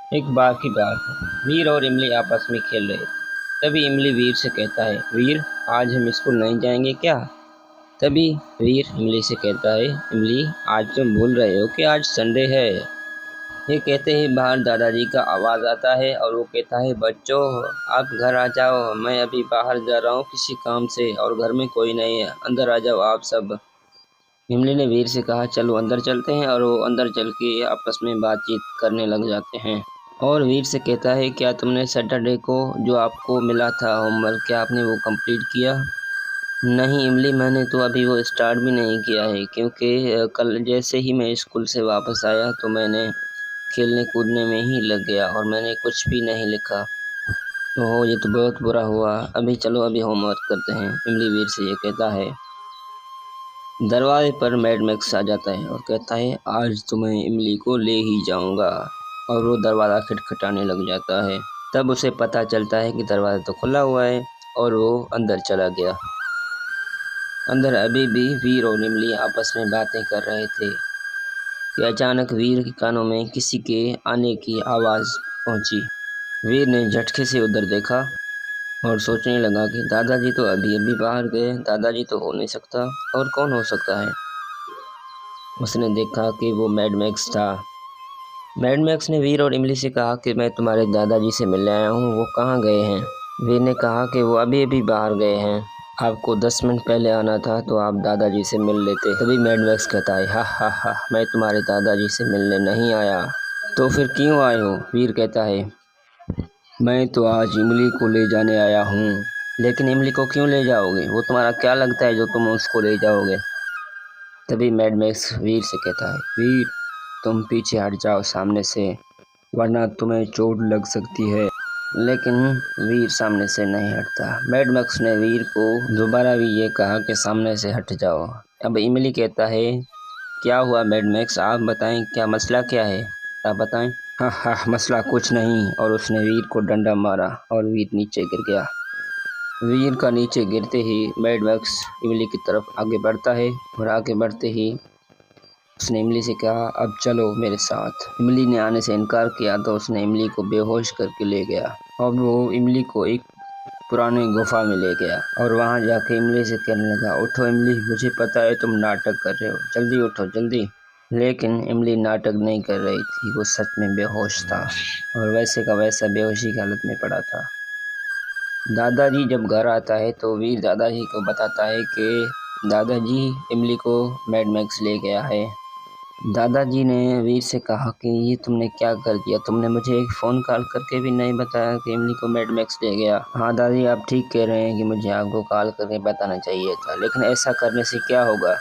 एक बार की बात है, वीर और इमली आपस में खेल रहे थे। तभी इमली वीर से कहता है, वीर आज हम स्कूल नहीं जाएंगे क्या? तभी वीर इमली से कहता है, इमली आज तुम भूल रहे हो कि आज संडे है। ये कहते ही बाहर दादाजी का आवाज़ आता है और वो कहता है, बच्चों आप घर आ जाओ, मैं अभी बाहर जा रहा हूँ किसी काम से और घर में कोई नहीं है, अंदर आ जाओ आप सब। इमली ने वीर से कहा, चलो अंदर चलते हैं, और वो अंदर चल के आपस में बातचीत करने लग जाते हैं। और वीर से कहता है, क्या तुमने सैटरडे को जो आपको मिला था होमवर्क, क्या आपने वो कंप्लीट किया? नहीं इमली, मैंने तो अभी वो स्टार्ट भी नहीं किया है, क्योंकि कल जैसे ही मैं स्कूल से वापस आया तो मैंने खेलने कूदने में ही लग गया और मैंने कुछ भी नहीं लिखा। ओह ये तो बहुत बुरा हुआ, अभी चलो अभी होमवर्क करते हैं, इमली वीर से ये कहता है। दरवाजे पर मैड मैक्स आ जाता है और कहता है, आज तो मैं इमली को ले ही जाऊंगा। और वो दरवाज़ा खटखटाने लग जाता है। तब उसे पता चलता है कि दरवाज़ा तो खुला हुआ है और वो अंदर चला गया। अंदर अभी भी वीर और इमली आपस में बातें कर रहे थे कि अचानक वीर के कानों में किसी के आने की आवाज़ पहुंची। वीर ने झटके से उधर देखा और सोचने लगा कि दादाजी तो अभी अभी बाहर गए, दादाजी तो हो नहीं सकता, और कौन हो सकता है। उसने देखा कि वो मैड मैक्स था। मैड मैक्स ने वीर और इमली से कहा कि मैं तुम्हारे दादाजी से मिलने आया हूँ, वो कहाँ गए हैं? वीर ने कहा कि वो अभी अभी बाहर गए हैं, आपको 10 मिनट पहले आना था तो आप दादाजी से मिल लेते। तभी मैड मैक्स कहता है, हा हा हा, मैं तुम्हारे दादाजी से मिलने नहीं आया। तो फिर क्यों आए हो? वीर कहता है, मैं तो आज इमली को ले जाने आया हूँ। लेकिन इमली को क्यों ले जाओगे? वो तुम्हारा क्या लगता है जो तुम उसको ले जाओगे? तभी मैड मैक्स वीर से कहता है, वीर तुम पीछे हट जाओ सामने से, वरना तुम्हें चोट लग सकती है। लेकिन वीर सामने से नहीं हटता। मैड मैक्स ने वीर को दोबारा भी ये कहा कि सामने से हट जाओ। अब इमली कहता है, क्या हुआ मैड मैक्स, आप बताएं, क्या मसला क्या है, आप बताएं। हाँ हाँ, मसला कुछ नहीं। और उसने वीर को डंडा मारा और वीर नीचे गिर गया। वीर का नीचे गिरते ही मैड मैक्स इमली की तरफ आगे बढ़ता है और आगे बढ़ते ही उसने इमली से कहा, अब चलो मेरे साथ। इमली ने आने से इनकार किया तो उसने इमली को बेहोश करके ले गया। अब वो इमली को एक पुराने गुफा में ले गया और वहाँ जाके इमली से कहने लगा, उठो इमली, मुझे पता है तुम नाटक कर रहे हो, जल्दी उठो जल्दी। लेकिन इमली नाटक नहीं कर रही थी, वो सच में बेहोश था और वैसे का वैसा बेहोशी की हालत में पड़ा था। दादाजी जब घर आता है तो वीर दादाजी को बताता है कि दादाजी इमली को मैड मैक्स ले गया है। दादाजी ने वीर से कहा कि ये तुमने क्या कर दिया, तुमने मुझे एक फ़ोन कॉल करके भी नहीं बताया कि इमली को मैड मैक्स ले गया। हाँ दादी, आप ठीक कह रहे हैं कि मुझे आपको कॉल करके बताना चाहिए था, लेकिन ऐसा करने से क्या होगा?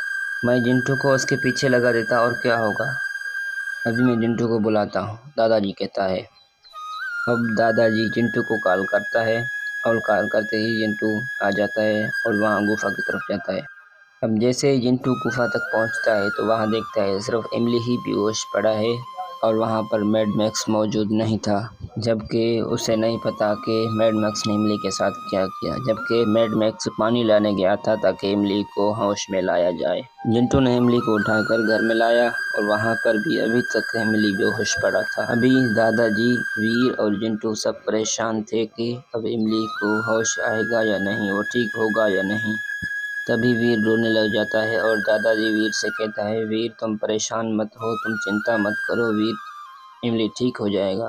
मैं जिंटू को उसके पीछे लगा देता और क्या होगा? अभी मैं जिंटू को बुलाता हूँ, दादाजी कहता है। अब दादाजी चिंटू को कॉल करता है और कॉल करते ही चिंटू आ जाता है और वहाँ गुफा की तरफ जाता है। अब जैसे ही चिंटू गुफा तक पहुँचता है तो वहाँ देखता है सिर्फ इमली ही बेहोश पड़ा है और वहाँ पर मैड मैक्स मौजूद नहीं था। जबकि उसे नहीं पता कि मैड मैक्स ने इमली के साथ क्या किया, जबकि मैड मैक्स पानी लाने गया था ताकि इमली को होश में लाया जाए। जिंटू ने इमली को उठाकर घर में लाया और वहाँ पर भी अभी तक इमली बेहोश पड़ा था। अभी दादाजी, वीर और जिंटू सब परेशान थे कि अब इमली को होश आएगा या नहीं, वो ठीक होगा या नहीं। तभी वीर रोने लग जाता है और दादाजी वीर से कहता है, वीर तुम परेशान मत हो, तुम चिंता मत करो वीर, इमली ठीक हो जाएगा।